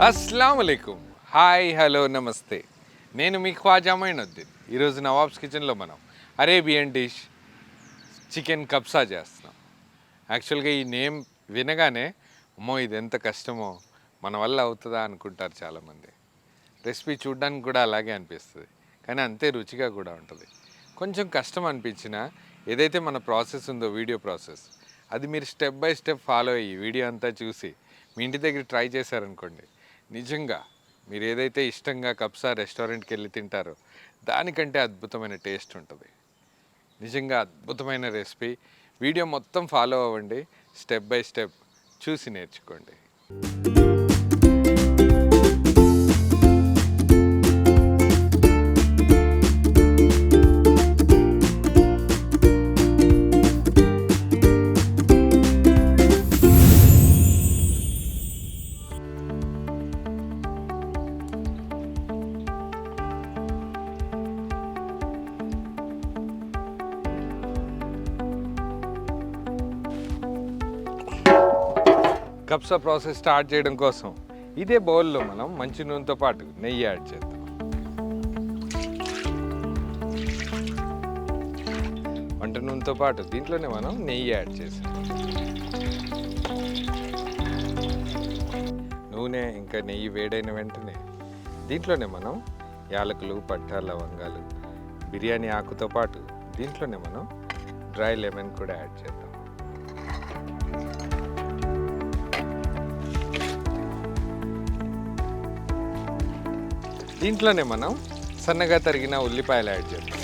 అస్సలం వాలేకుమ్. Hi, hello, నమస్తే. నేను మీ ఖ్వాజా మొయినుద్దీన్. ఈరోజు నవాబ్స్ కిచెన్లో మనం అరేబియన్ డిష్ చికెన్ కబ్సా చేస్తున్నాం. యాక్చువల్గా ఈ నేమ్ వినగానే అమ్మో ఇది ఎంత కష్టమో, మన వల్ల అవుతుందా అనుకుంటారు చాలామంది. రెసిపీ చూడడానికి కూడా అలాగే అనిపిస్తుంది, కానీ అంతే రుచిగా కూడా ఉంటుంది. కొంచెం కష్టం అనిపించినా ఏదైతే మన ప్రాసెస్ ఉందో వీడియో ప్రాసెస్, అది మీరు స్టెప్ బై స్టెప్ ఫాలో అయ్యి వీడియో అంతా చూసి మీ ఇంటి దగ్గర ట్రై చేశారనుకోండి, నిజంగా మీరు ఏదైతే ఇష్టంగా కబ్సా రెస్టారెంట్కి వెళ్ళి తింటారో దానికంటే అద్భుతమైన టేస్ట్ ఉంటుంది. నిజంగా అద్భుతమైన రెసిపీ. వీడియో మొత్తం ఫాలో అవ్వండి, స్టెప్ బై స్టెప్ చూసి నేర్చుకోండి. కబ్సా ప్రాసెస్ స్టార్ట్ చేయడం కోసం ఇదే బౌల్లో మనం మంచి నూనెతో పాటు నెయ్యి యాడ్ చేద్దాం. వంట నూనెతో పాటు దీంట్లోనే మనం నెయ్యి యాడ్ చేసాం. నూనె ఇంకా నెయ్యి వేడైన వెంటనే దీంట్లోనే మనం యాలకులు, పట్టా, లవంగాలు, బిర్యానీ ఆకుతో పాటు దీంట్లోనే మనం డ్రై లెమన్ కూడా యాడ్ చేద్దాం. దీంట్లోనే మనం సన్నగా తరిగిన ఉల్లిపాయలు యాడ్ చేద్దాం.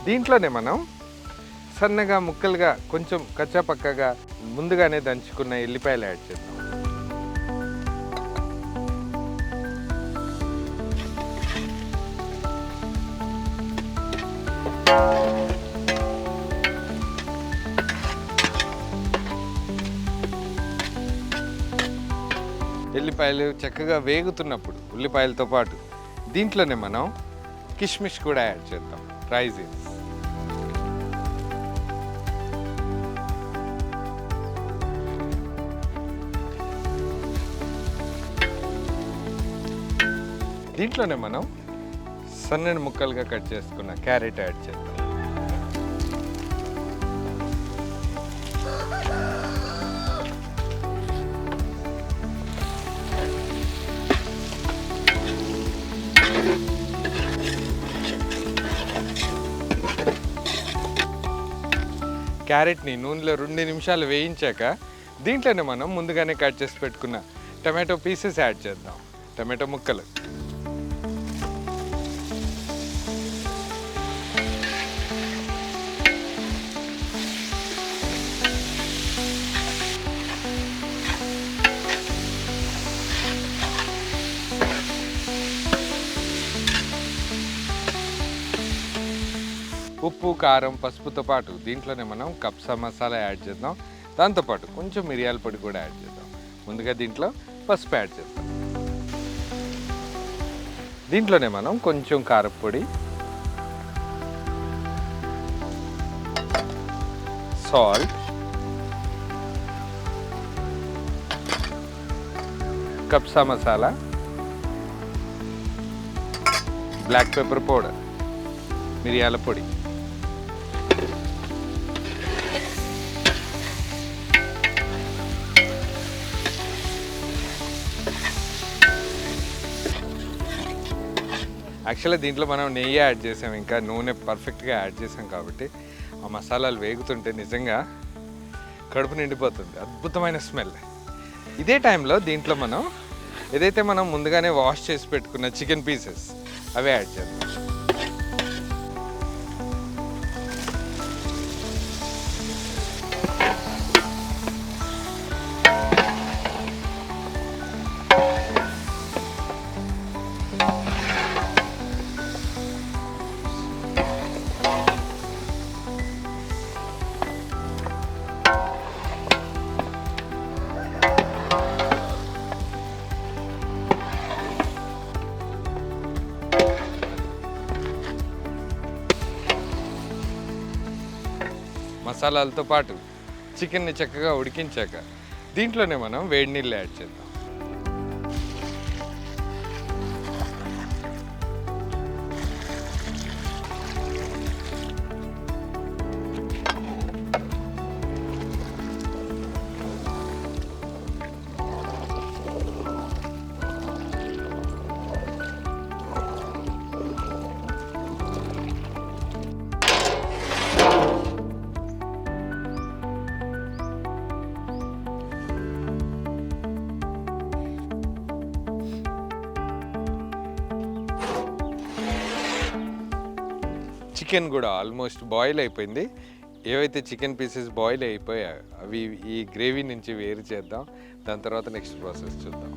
దీంట్లోనే మనం సన్నగా ముక్కలుగా కొంచెం కచ్చాపక్కగా ముందుగానే దంచుకున్న ఎల్లిపాయలు యాడ్ చేద్దాం. ఎల్లిపాయలు చక్కగా వేగుతున్నప్పుడు ఉల్లిపాయలతో పాటు దీంట్లోనే మనం కిష్మిష్ కూడా యాడ్ చేద్దాం, రైజిన్స్. దీంట్లోనే మనం సన్నని ముక్కలుగా కట్ చేసుకున్న క్యారెట్ యాడ్ చేద్దాం. క్యారెట్ని నూనెలో 2 నిమిషాలు వేయించాక దీంట్లోనే మనం ముందుగానే కట్ చేసి పెట్టుకున్న టమాటో పీసెస్ యాడ్ చేద్దాం, టమాటో ముక్కలు. ఉప్పు, కారం, పసుపుతో పాటు దీంట్లోనే మనం కబ్సా మసాలా యాడ్ చేద్దాం. దాంతోపాటు కొంచెం మిరియాల పొడి కూడా యాడ్ చేద్దాం. ముందుగా దీంట్లో పసుపు యాడ్ చేద్దాం. దీంట్లోనే మనం కొంచెం కారపొడి, సాల్ట్, కబ్సా మసాలా, బ్లాక్ పెప్పర్ పౌడర్, మిరియాల పొడి, యాక్చువల్గా దీంట్లో మనం నెయ్యి యాడ్ చేసాం, ఇంకా నూనె పర్ఫెక్ట్గా యాడ్ చేసాం కాబట్టి ఆ మసాలాలు వేగుతుంటే నిజంగా కడుపు నిండిపోతుంది, అద్భుతమైన స్మెల్. ఇదే టైంలో దీంట్లో మనం ఏదైతే మనం ముందుగానే వాష్ చేసి పెట్టుకున్న చికెన్ పీసెస్ అవి యాడ్ చేద్దాం. మసాలాలతో పాటు చికెన్ని చక్కగా ఉడికించాక దీంట్లోనే మనం వేడి నీళ్ళు యాడ్ చేద్దాం. చికెన్ కూడా ఆల్మోస్ట్ బాయిల్ అయిపోయింది. ఏవైతే చికెన్ పీసెస్ బాయిల్ అయిపోయాయో అవి ఈ గ్రేవీ నుంచి వేరు చేద్దాం. దాని తర్వాత నెక్స్ట్ ప్రాసెస్ చూద్దాం.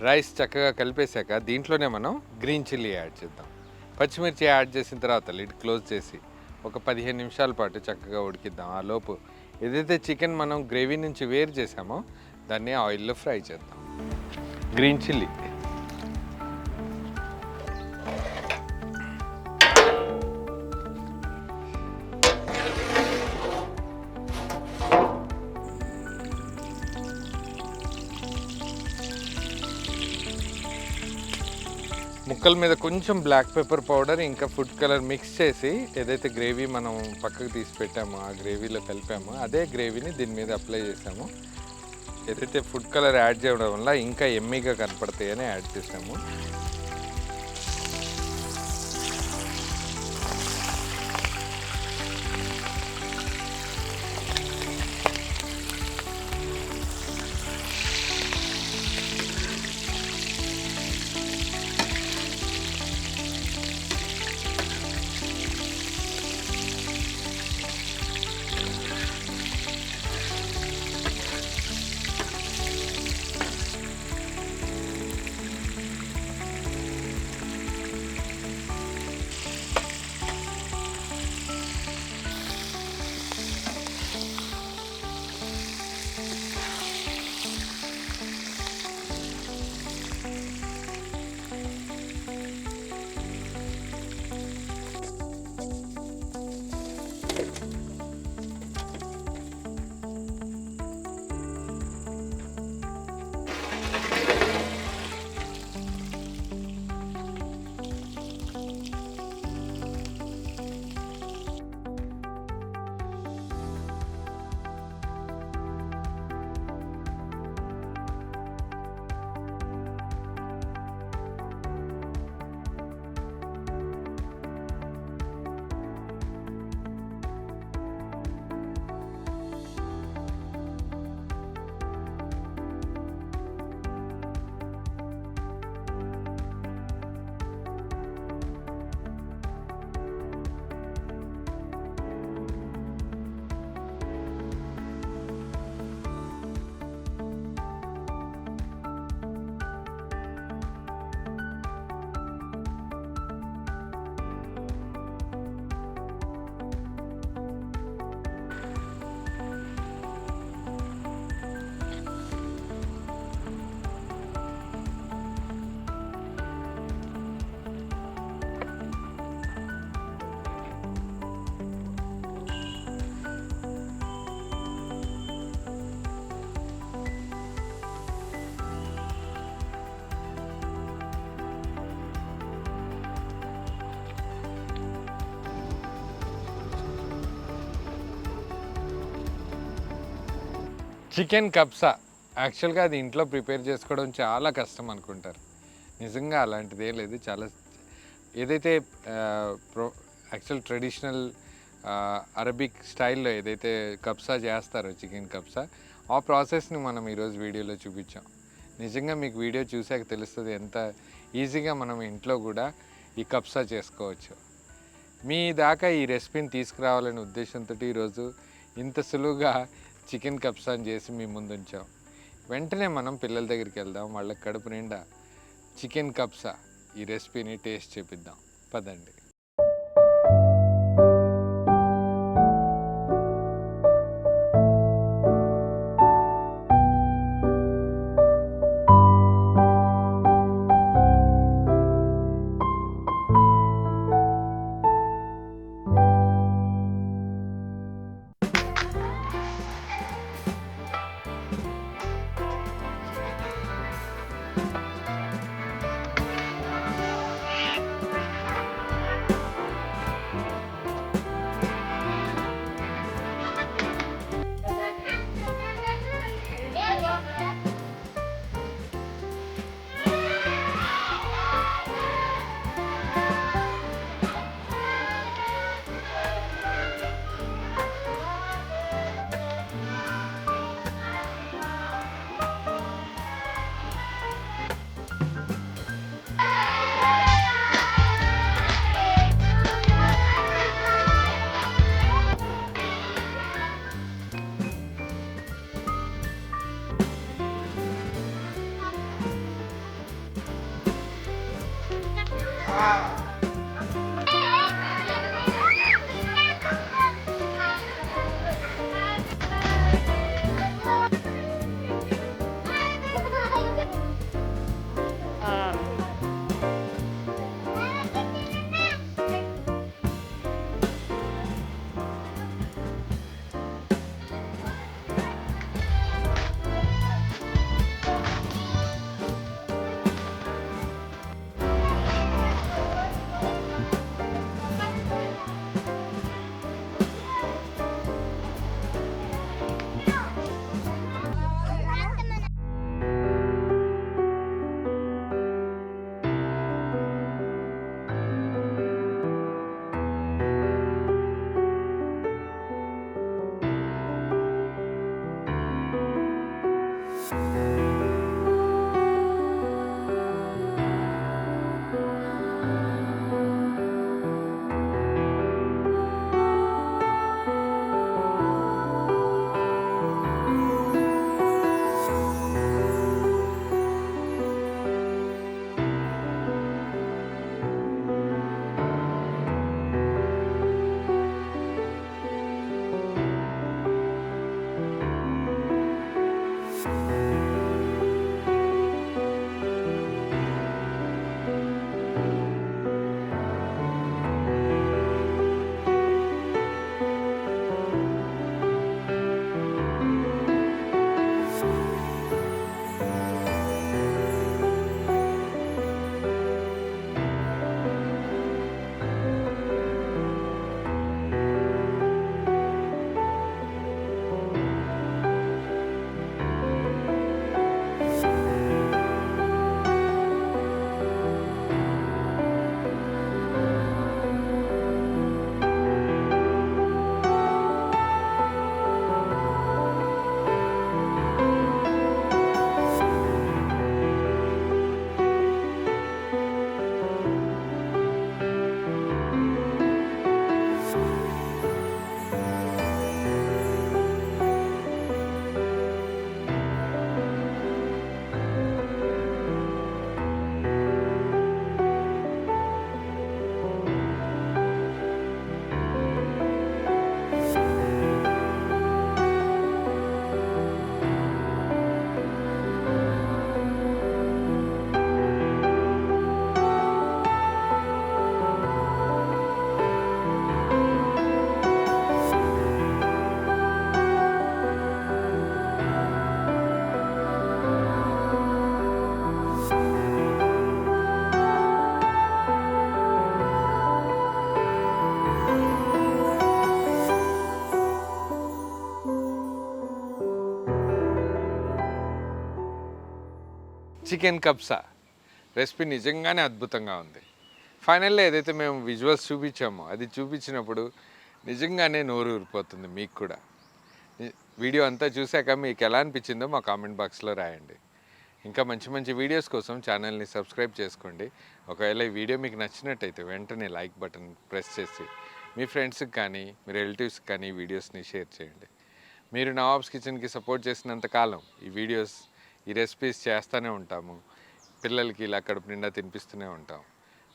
రైస్ చక్కగా కలిపేశాక దీంట్లోనే మనం గ్రీన్ చిల్లీ యాడ్ చేద్దాం. పచ్చిమిర్చి యాడ్ చేసిన తర్వాత లిడ్ క్లోజ్ చేసి ఒక 15 నిమిషాల పాటు చక్కగా ఉడికిద్దాం. ఆ లోపు ఏదైతే చికెన్ మనం గ్రేవీ నుంచి వేరు చేసామో దాన్ని ఆయిల్లో ఫ్రై చేద్దాం. గ్రీన్ చిల్లీ, ముక్కల మీద కొంచెం బ్లాక్ పెప్పర్ పౌడర్ ఇంకా ఫుడ్ కలర్ మిక్స్ చేసి ఏదైతే గ్రేవీ మనం పక్కకు తీసి పెట్టామో ఆ గ్రేవీలో కలిపామో అదే గ్రేవీని దీని మీద అప్లై చేసాము. ఏదైతే ఫుడ్ కలర్ యాడ్ చేయడం వల్ల ఇంకా ఎమ్మీగా కనపడతాయని యాడ్ చేసాము. చికెన్ కబ్సా యాక్చువల్గా అది ఇంట్లో ప్రిపేర్ చేసుకోవడం చాలా కష్టం అనుకుంటారు. నిజంగా అలాంటిదే లేదు. చాలా ఏదైతే యాక్చువల్ ట్రెడిషనల్ అరబిక్ స్టైల్లో ఏదైతే కబ్సా చేస్తారో చికెన్ కబ్సా ఆ ప్రాసెస్ని మనం ఈరోజు వీడియోలో చూపించాం. నిజంగా మీకు వీడియో చూసాక తెలుస్తుంది ఎంత ఈజీగా మనం ఇంట్లో కూడా ఈ కబ్సా చేసుకోవచ్చు. మీ దాకా ఈ రెసిపీని తీసుకురావాలనే ఉద్దేశంతో ఈరోజు ఇంత సులువుగా చికెన్ కబ్సాని చేసి మీ ముందు ఉంచాం. వెంటనే మనం పిల్లల దగ్గరికి వెళ్దాం, వాళ్ళకి కడుపు నిండా చికెన్ కబ్సా ఈ రెసిపీని టేస్ట్ చేపిద్దాం. పదండి. చికెన్ కబ్సా రెసిపీ నిజంగానే అద్భుతంగా ఉంది. ఫైనల్లో ఏదైతే మేము విజువల్స్ చూపించామో అది చూపించినప్పుడు నిజంగానే నోరు ఊరిపోతుంది. మీకు కూడా వీడియో అంతా చూశాక మీకు ఎలా అనిపించిందో మా కామెంట్ బాక్స్లో రాయండి. ఇంకా మంచి మంచి వీడియోస్ కోసం ఛానల్ని సబ్స్క్రైబ్ చేసుకోండి. ఒకవేళ ఈ వీడియో మీకు నచ్చినట్టయితే వెంటనే లైక్ బటన్ ప్రెస్ చేసి మీ ఫ్రెండ్స్కి కానీ మీ రిలేటివ్స్కి కానీ ఈ వీడియోస్ని షేర్ చేయండి. మీరు నవాబ్స్ కిచెన్కి సపోర్ట్ చేసినంత కాలం ఈ వీడియోస్ ఈ రెసిపీస్ చేస్తూనే ఉంటాము. పిల్లలకి ఇలా కడుపు నిండా తినిపిస్తూనే ఉంటాం.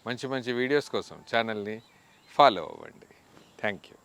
మంచి మంచి వీడియోస్ కోసం ఛానల్ని ఫాలో అవ్వండి. Thank you.